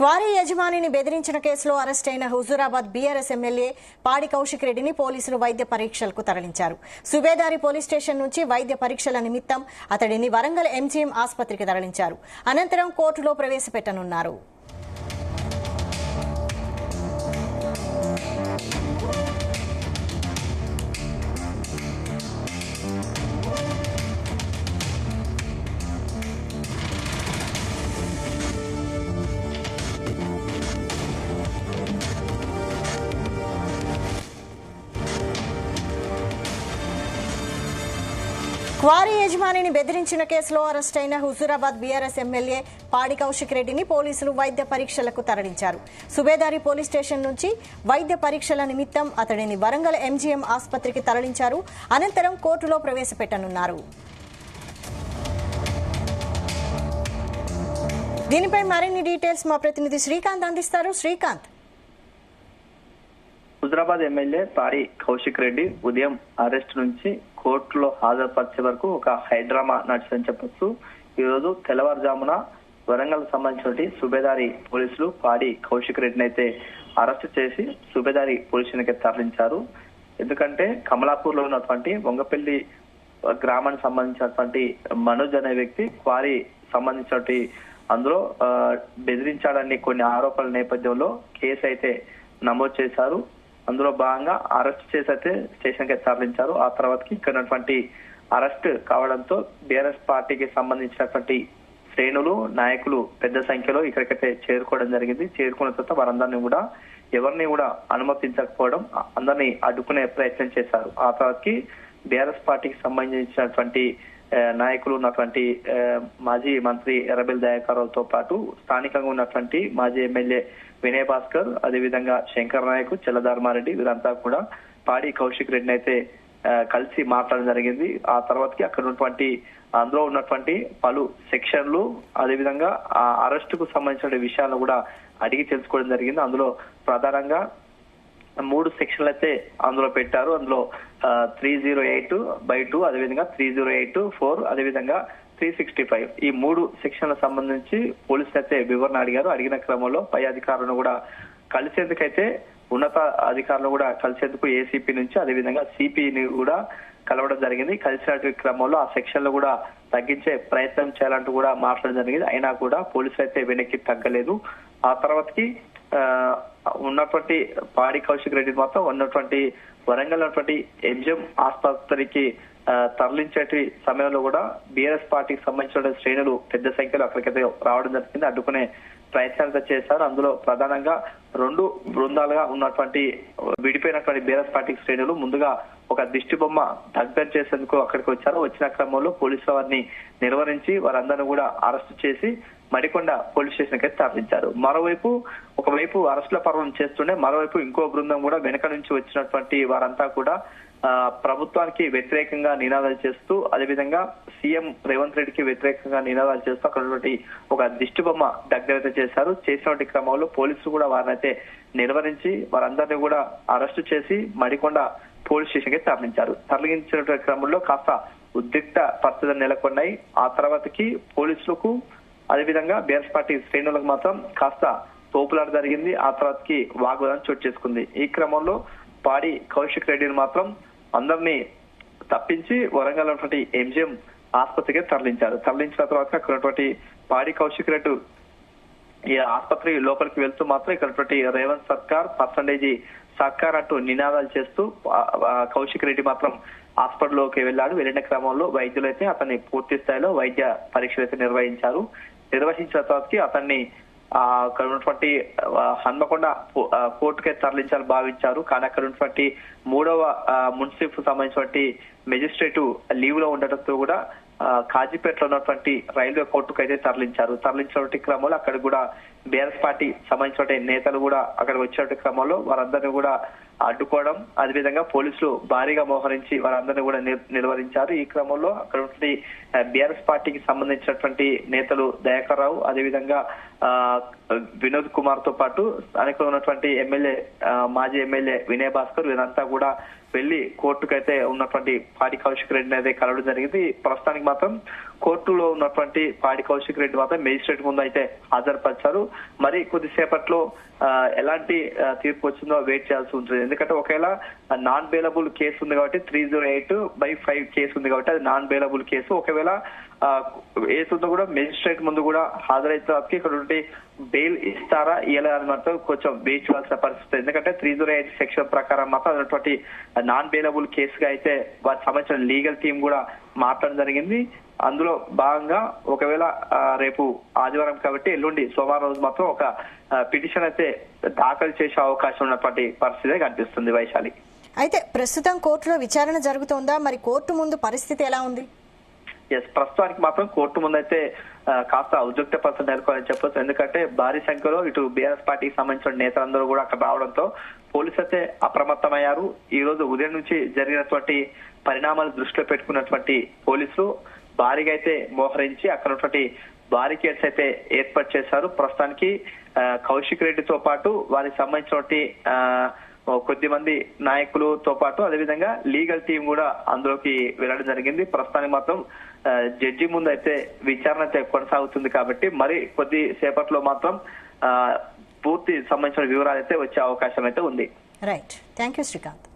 Quarry యజమానిని బెదిరించిన కేసులో అరెస్ట్ అయిన హుజూరాబాద్ బీఆర్ఎస్ ఎమ్మెల్యే పాడి కౌశిక్ రెడ్డిని పోలీసులు వైద్య పరీక్షలకు తరలించారు. సుబేదారి పోలీస్ స్టేషన్ నుంచి వైద్య పరీక్షల నిమిత్తం అతడిని వరంగల్ ఎంజీఎం ఆసుపత్రికి తరలించారు. అనంతరం కోర్టులో ప్రవేశపెట్టనున్నారు. క్వారీ యజమానిని బెదిరించిన కేసులో అరెస్ట్ అయిన హుజూరాబాద్ బీఆర్ఎస్ ఎమ్మెల్యే పాడి కౌశిక్ రెడ్డిని పోలీసులు వైద్య పరీక్షలకు తరలించారు. సుబేదారి పోలీస్ స్టేషన్ నుంచి వైద్య పరీక్షల నిమిత్తం అతడిని వరంగల్ ఎంజీఎం ఆసుపత్రికి తరలించారు. అనంతరం కోర్టులో ప్రవేశపెట్టనున్నారు. దీనిపై మరిన్ని డీటెయిల్స్ మా ప్రతినిధి శ్రీకాంత్ అందిస్తారు. శ్రీకాంత్, హుజూరాబాద్ ఎమ్మెల్యే పాడి కౌశిక్ రెడ్డి ఉదయం అరెస్ట్ నుంచి కోర్టులో హాజరుపరిచే వరకు ఒక హైడ్రామా నడిచిందని చెప్పొచ్చు. ఈ రోజు తెల్లవారుజామున వరంగల్ సంబంధించిన సుబేదారి పోలీసులు పాడి కౌశిక్ రెడ్డిని అయితే అరెస్ట్ చేసి సుబేదారి పోలీస్ స్టేషన్కి తరలించారు. ఎందుకంటే కమలాపూర్ లో ఉన్నటువంటి వంగపల్లి గ్రామానికి సంబంధించినటువంటి మనోజ్ అనే వ్యక్తి క్వారీ సంబంధించినటువంటి అందులో బెదిరించాడని కొన్ని ఆరోపణల నేపథ్యంలో కేసు అయితే నమోదు చేశారు. అందులో భాగంగా అరెస్ట్ చేసి అయితే స్టేషన్ కి తరలించారు. ఆ తర్వాతకి ఇక్కడ అరెస్ట్ కావడంతో బీఆర్ఎస్ పార్టీకి సంబంధించినటువంటి శ్రేణులు నాయకులు పెద్ద సంఖ్యలో ఇక్కడికైతే చేరుకోవడం జరిగింది. చేరుకున్న తర్వాత వారందరినీ కూడా ఎవరిని కూడా అనుమతించకపోవడం, అందరినీ అడ్డుకునే ప్రయత్నం చేశారు. ఆ తర్వాతకి బీఆర్ఎస్ పార్టీకి సంబంధించినటువంటి నాయకులు ఉన్నటువంటి మాజీ మంత్రి ఎర్రబెల్లి దయాకర్రావుతో పాటు స్థానికంగా ఉన్నటువంటి మాజీ ఎమ్మెల్యే వినయ్ భాస్కర్, అదేవిధంగా శంకర్ నాయక్, చెల్లధర్మారెడ్డి వీరంతా కూడా పాడి కౌశిక్ రెడ్డిని అయితే కలిసి మాట్లాడడం జరిగింది. ఆ తర్వాతకి అక్కడ ఉన్నటువంటి అందులో ఉన్నటువంటి పలు సెక్షన్లు అదేవిధంగా ఆ అరెస్ట్ కు సంబంధించిన విషయాలను కూడా అడిగి తెలుసుకోవడం జరిగింది. అందులో ప్రధానంగా 3 సెక్షన్లు అయితే అందులో పెట్టారు. అందులో 308/2 అదేవిధంగా 308/4 అదేవిధంగా 365 ఈ 3 సెక్షన్లకు సంబంధించి పోలీసులు అయితే వివరణ అడిగారు. అడిగిన క్రమంలో పై అధికారులను కూడా కలిసేందుకైతే ఉన్నత అధికారులు కూడా కలిసేందుకు ఏసీపీ నుంచి అదేవిధంగా సిపిని కూడా కలవడం జరిగింది. కలిసిన క్రమంలో ఆ సెక్షన్లు కూడా తగ్గించే ప్రయత్నం చేయాలంటూ కూడా మాట్లాడడం జరిగింది. అయినా కూడా పోలీసులు అయితే వెనక్కి తగ్గలేదు. ఆ తర్వాతకి ఉన్నటువంటి పాడి కౌశిక్ రెడ్డి మాత్రం ఉన్నటువంటి వరంగల్ ఉన్నటువంటి ఎంజిఎం ఆసుపత్రికి తరలించే సమయంలో కూడా బీఆర్ఎస్ పార్టీకి సంబంధించిన శ్రేణులు పెద్ద సంఖ్యలో అక్కడికైతే రావడం జరిగింది. అడ్డుకునే ప్రయత్నాలు చేశారు. అందులో ప్రధానంగా 2 బృందాలుగా ఉన్నటువంటి విడిపోయినటువంటి బీఆర్ఎస్ పార్టీ శ్రేణులు ముందుగా ఒక దిష్టి బొమ్మ దగ్ధం చేసేందుకు అక్కడికి వచ్చారు. వచ్చిన క్రమంలో పోలీసులు వారిని నిర్వహించి వారందరినీ కూడా అరెస్ట్ చేసి మడికొండ పోలీస్ స్టేషన్ కి తరలించారు. ఒకవైపు అరెస్టుల పర్వం చేస్తుండే, మరోవైపు ఇంకో బృందం కూడా వెనక నుంచి వచ్చినటువంటి వారంతా కూడా ప్రభుత్వానికి వ్యతిరేకంగా నినాదాలు చేస్తూ అదేవిధంగా సీఎం రేవంత్ రెడ్డికి వ్యతిరేకంగా నినాదాలు చేస్తూ అక్కడ ఒక దిష్టి బొమ్మ దగ్ధత చేశారు. చేసినటువంటి క్రమంలో పోలీసులు కూడా వారిని అయితే నిర్వహించి వారందరినీ కూడా అరెస్టు చేసి మడికొండ పోలీస్ స్టేషన్ కి తరలించారు. తరలించినటువంటి క్రమంలో కాస్త ఉద్రిక్త పరిస్థితులు నెలకొన్నాయి. ఆ తర్వాతకి పోలీసులకు అదేవిధంగా బీఆర్ఎస్ పార్టీ శ్రేణులకు మాత్రం కాస్త తోపులాట జరిగింది. ఆ తర్వాతకి వాగ్వాదం చోటు చేసుకుంది. ఈ క్రమంలో పాడి కౌశిక్ రెడ్డిని మాత్రం అందరినీ తప్పించి వరంగల్ ఉన్నటువంటి ఎంజిఎం ఆసుపత్రికి తరలించారు. తరలించిన తర్వాత అక్కడ పాడి కౌశిక్ రెడ్డి ఈ ఆసుపత్రి లోపలికి వెళ్తూ మాత్రం ఇక్కడ రేవంత్ సర్కార్ సర్కార్ అంటూ నినాదాలు చేస్తూ కౌశిక్ రెడ్డి మాత్రం హాస్పిటల్లోకి వెళ్ళాడు. వెళ్ళిన క్రమంలో వైద్యులు అయితే అతన్ని పూర్తి స్థాయిలో వైద్య పరీక్షలు అయితే నిర్వహించారు. నిర్వహించిన తర్వాతకి అతన్ని అక్కడ ఉన్నటువంటి హన్మకొండ కోర్టుకే తరలించాలని భావించారు. కానీ అక్కడ ఉన్నటువంటి 3వ మున్సిఫ్ సంబంధించినటువంటి మెజిస్ట్రేట్ లీవ్ లో ఉండటంతో కూడా కాజీపేటలో ఉన్నటువంటి రైల్వే కోర్టుకు అయితే తరలించినటువంటి క్రమంలో అక్కడ కూడా బీఆర్ఎస్ పార్టీ సంబంధించిన నేతలు కూడా అక్కడ వచ్చినటువంటి క్రమంలో వారందరినీ కూడా అడ్డుకోవడం, అదేవిధంగా పోలీసులు భారీగా మోహరించి వారందరినీ కూడా నిర్వహించారు. ఈ క్రమంలో అక్కడ ఉన్నటువంటి బీఆర్ఎస్ పార్టీకి సంబంధించినటువంటి నేతలు దయాకర్ రావు అదేవిధంగా వినోద్ కుమార్ తో పాటు స్థానికంగా ఉన్నటువంటి మాజీ ఎమ్మెల్యే వినయ్ భాస్కర్ వీరంతా కూడా వెళ్లి కోర్టుకైతే ఉన్నటువంటి పాడి కౌశిక్ రెడ్డిని అయితే కలవడం జరిగింది. ప్రస్తుతానికి మాత్రం కోర్టులో ఉన్నటువంటి పాడి కౌశిక్ రెడ్డి మాత్రం మేజిస్ట్రేట్ ముందు అయితే హాజరుపరిచారు. మరి కొద్దిసేపట్లో ఎలాంటి తీర్పు వచ్చిందో వెయిట్ చేయాల్సి ఉంటుంది. ఎందుకంటే ఒకవేళ నాన్ బెయిలబుల్ కేసు ఉంది కాబట్టి 308/5 కేసు ఉంది కాబట్టి అది నాన్ బెయిలబుల్ కేసు. ఒకవేళ ఏతుందో కూడా మేజిస్ట్రేట్ ముందు కూడా హాజరైతే ఇక్కడ బెయిల్ ఇస్తారా ఇలా అని మాత్రం కొంచెం వెయిట్ చేయాల్సిన పరిస్థితి. ఎందుకంటే 308 సెక్షన్ ప్రకారం మాత్రం అటువంటి నాన్ బెయిలబుల్ కేసుగా అయితే వారికి సంబంధించిన లీగల్ టీం కూడా మాట్లాడడం జరిగింది. అందులో భాగంగా ఒకవేళ రేపు ఆదివారం కాబట్టి ఎల్లుండి సోమవారం రోజు మాత్రం ఒక పిటిషన్ అయితే దాఖలు చేసే అవకాశం ఉన్నటువంటి పరిస్థితి కనిపిస్తుంది. వైశాలి, అయితే ప్రస్తుతం కోర్టులో విచారణ జరుగుతోందా? మరి కోర్టు ముందు పరిస్థితి ఎలా ఉంది? ప్రస్తుతానికి మాత్రం కోర్టు ముందైతే కాస్త ఉద్రిక్త పరిస్థితి నెలకొని చెప్పొచ్చు. ఎందుకంటే భారీ సంఖ్యలో ఇటు బీఆర్ఎస్ పార్టీకి సంబంధించిన నేతలందరూ కూడా అక్కడ రావడంతో పోలీసు అయితే అప్రమత్తమయ్యారు. ఈ రోజు ఉదయం నుంచి జరిగినటువంటి పరిణామాలు దృష్టిలో పెట్టుకున్నటువంటి పోలీసులు భారీగా అయితే మోహరించి అక్కడ ఉన్నటువంటి బారికేడ్స్ అయితే ఏర్పాటు చేశారు. ప్రస్తుతానికి కౌశిక్ రెడ్డితో పాటు వారికి సంబంధించినటువంటి కొద్ది మంది నాయకులతో పాటు అదేవిధంగా లీగల్ టీం కూడా అందులోకి వెళ్ళడం జరిగింది. ప్రస్తుతానికి మాత్రం జడ్జి ముందు అయితే విచారణ అయితే కొనసాగుతుంది కాబట్టి మరి కొద్ది సేపట్లో మాత్రం పూర్తి సంబంధించిన వివరాలు అయితే వచ్చే అవకాశం అయితే ఉంది. Right, thank you Srikanth.